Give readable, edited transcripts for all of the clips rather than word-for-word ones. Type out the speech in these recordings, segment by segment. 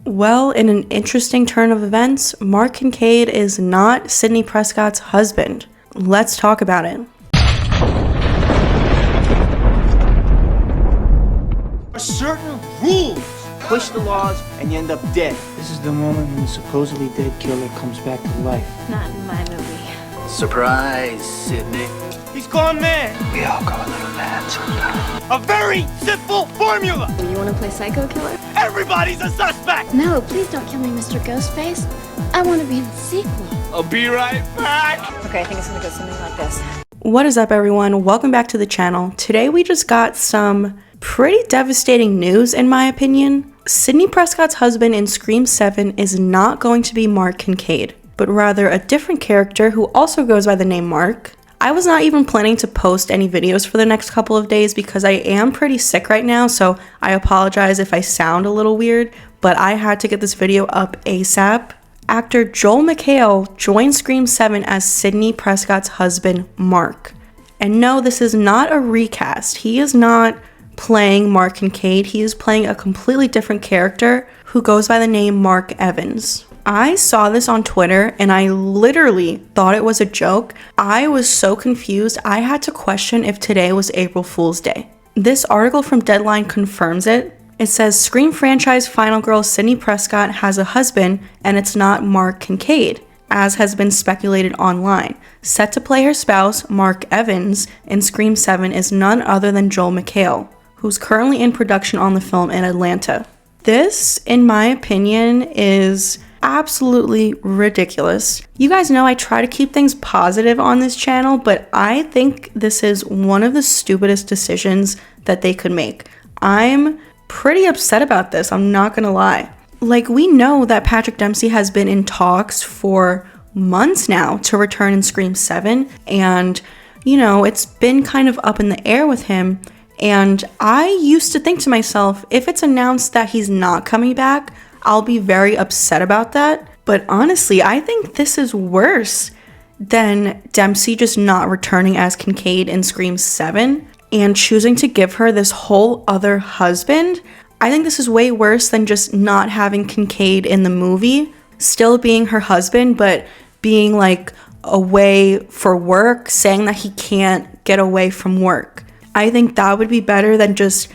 Well, in an interesting turn of events, Mark Kincaid is not Sidney Prescott's husband. Let's talk about it. Certain rules push the laws and you end up dead. This is the moment when the supposedly dead killer comes back to life. Not in my movie. Surprise, Sidney. He's gone mad. We all go a little mad sometimes. A very simple formula. You want to play psycho killer? Everybody's a suspect. No, please don't kill me, Mr. Ghostface. I want to be in the sequel. I'll be right back. Okay, I think it's gonna go something like this. What is up, everyone? Welcome back to the channel. Today we just got some pretty devastating news, in my opinion. Sidney Prescott's husband in Scream 7 is not going to be Mark Kincaid, but rather a different character who also goes by the name Mark. I was not even planning to post any videos for the next couple of days because I am pretty sick right now, so I apologize if I sound a little weird, but I had to get this video up ASAP. Actor Joel McHale joined Scream 7 as Sidney Prescott's husband, Mark. And no, this is not a recast. He is not playing Mark Kincaid. He is playing a completely different character who goes by the name Mark Evans. I saw this on Twitter and I literally thought it was a joke. I was so confused, I had to question if today was April Fool's Day. This article from Deadline confirms it. It says, Scream franchise final girl Sidney Prescott has a husband and it's not Mark Kincaid, as has been speculated online. Set to play her spouse, Mark Evans, in Scream 7 is none other than Joel McHale, who's currently in production on the film in Atlanta. This, in my opinion, is absolutely ridiculous. You guys know I try to keep things positive on this channel, but I think this is one of the stupidest decisions that they could make. I'm pretty upset about this, I'm not gonna lie. Like, we know that Patrick Dempsey has been in talks for months now to return in Scream 7, and, you know, it's been kind of up in the air with him, and I used to think to myself, if it's announced that he's not coming back, I'll be very upset about that. But honestly, I think this is worse than Dempsey just not returning as Kincaid in Scream 7 and choosing to give her this whole other husband. I think this is way worse than just not having Kincaid in the movie, still being her husband, but being like away for work, saying that he can't get away from work. I think that would be better than just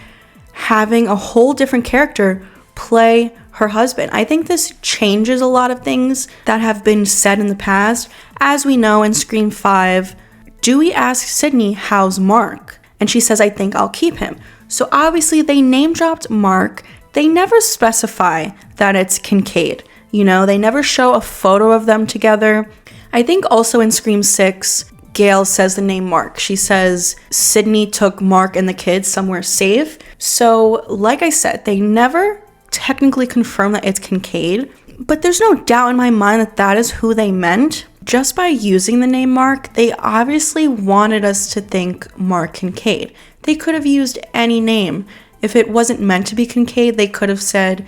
having a whole different character play her husband. I think this changes a lot of things that have been said in the past. As we know, in Scream 5, Dewey asks Sidney, how's Mark? And she says, I think I'll keep him. So obviously they name dropped Mark. They never specify that it's Kincaid. You know, they never show a photo of them together. I think also in Scream 6, GALE says the name Mark. She says Sidney took Mark and the kids somewhere safe. So like I said, they never technically confirm that it's Kincaid, but there's no doubt in my mind that that is who they meant. Just by using the name Mark, they obviously wanted us to think Mark Kincaid. They could have used any name. If it wasn't meant to be Kincaid, they could have said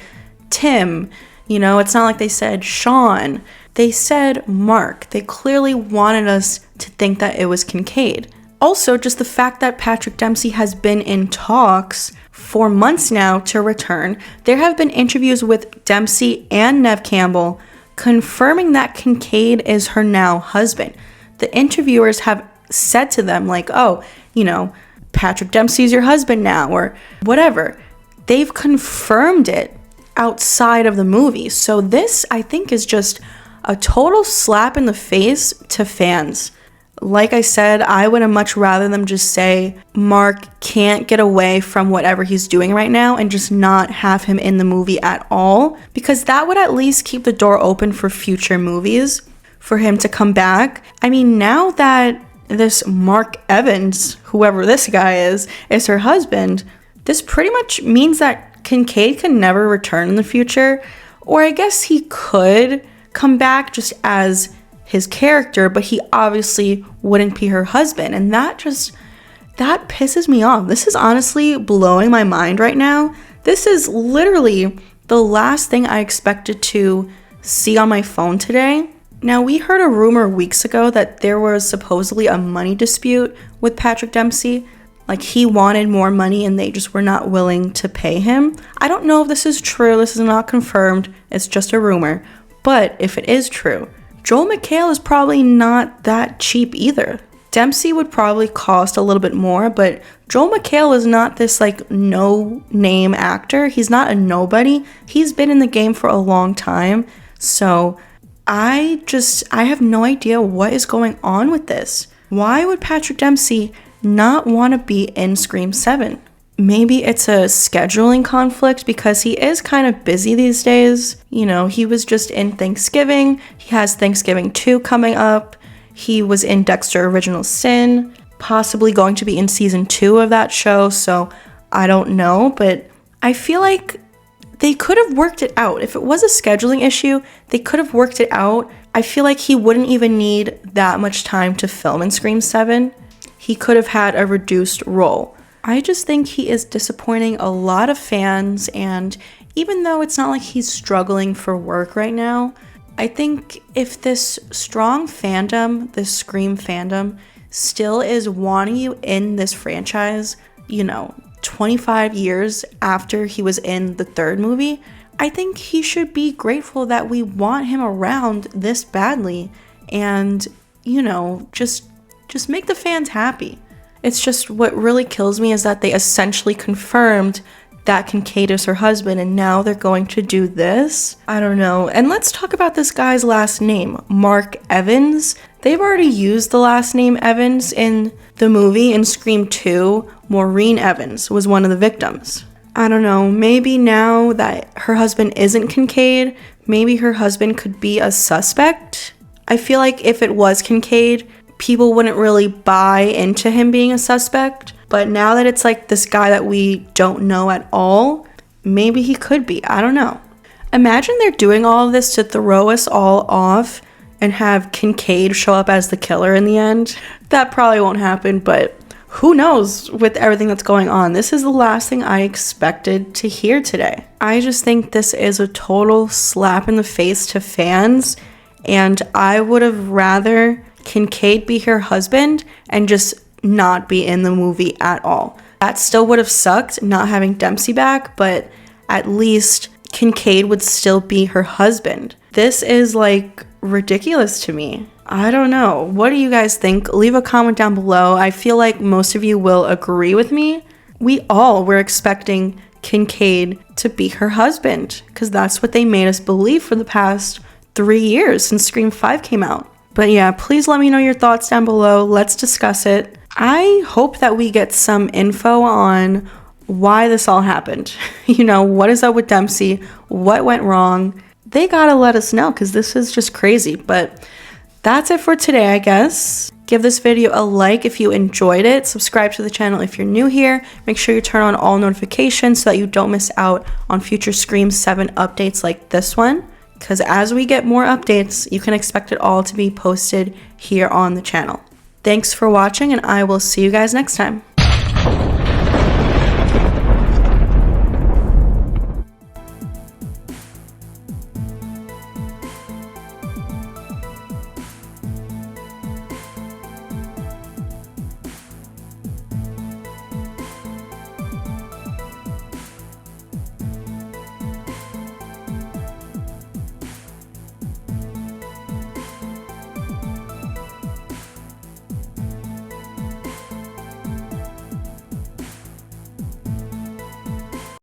Tim. You know, it's not like they said Sean. They said Mark. They clearly wanted us to think that it was Kincaid. Also, just the fact that Patrick Dempsey has been in talks for months now to return. There have been interviews with Dempsey and Neve Campbell confirming that Kincaid is her now husband. The interviewers have said to them like, oh, you know, Patrick Dempsey's your husband now, or whatever. They've confirmed it outside of the movie. So this, I think, is just a total slap in the face to fans. Like I said, I would have much rather them just say Mark can't get away from whatever he's doing right now and just not have him in the movie at all, because that would at least keep the door open for future movies for him to come back. I mean, now that this Mark Evans, whoever this guy is her husband, this pretty much means that Kincaid can never return in the future, or I guess he could come back just as his character, but he obviously wouldn't be her husband, and that pisses me off. This is honestly blowing my mind right now. This is literally the last thing I expected to see on my phone today. Now, we heard a rumor weeks ago that there was supposedly a money dispute with Patrick Dempsey. Like he wanted more money and they just were not willing to pay him. I don't know if this is true. This is not confirmed. It's just a rumor. But if it is true, Joel McHale is probably not that cheap either. Dempsey would probably cost a little bit more, but Joel McHale is not this like no-name actor. He's not a nobody. He's been in the game for a long time. So I have no idea what is going on with this. Why would Patrick Dempsey not want to be in Scream 7? Maybe it's a scheduling conflict because he is kind of busy these days. You know, he was just in Thanksgiving. He has Thanksgiving 2 coming up. He was in Dexter Original Sin, possibly going to be in season 2 of that show. So I don't know, but I feel like they could have worked it out. If it was a scheduling issue, they could have worked it out. I feel like he wouldn't even need that much time to film in Scream 7. He could have had a reduced role. I just think he is disappointing a lot of fans, and even though it's not like he's struggling for work right now, I think if this strong fandom, this Scream fandom, still is wanting you in this franchise, 25 years after he was in the 3rd movie, I think he should be grateful that we want him around this badly and, just make the fans happy. It's just what really kills me is that they essentially confirmed that Kincaid is her husband and now they're going to do this. I don't know. And let's talk about this guy's last name, Mark Evans. They've already used the last name Evans in the movie. In Scream 2, Maureen Evans was one of the victims. I don't know, maybe now that her husband isn't Kincaid, maybe her husband could be a suspect. I feel like if it was Kincaid, people wouldn't really buy into him being a suspect. But now that it's like this guy that we don't know at all, maybe he could be. I don't know. Imagine they're doing all of this to throw us all off and have Kincaid show up as the killer in the end. That probably won't happen, but who knows with everything that's going on. This is the last thing I expected to hear today. I just think this is a total slap in the face to fans, and I would have rather Kincaid be her husband and just not be in the movie at all. That still would have sucked not having Dempsey back, but at least Kincaid would still be her husband. This is like ridiculous to me. I don't know. What do you guys think? Leave a comment down below. I feel like most of you will agree with me. We all were expecting Kincaid to be her husband because that's what they made us believe for the past 3 years since Scream 5 came out. But yeah, please let me know your thoughts down below. Let's discuss it. I hope that we get some info on why this all happened. What is up with Dempsey? What went wrong? They gotta let us know because this is just crazy. But that's it for today, I guess. Give this video a like if you enjoyed it. Subscribe to the channel if you're new here. Make sure you turn on all notifications so that you don't miss out on future Scream 7 updates like this one. Because as we get more updates, you can expect it all to be posted here on the channel. Thanks for watching, and I will see you guys next time.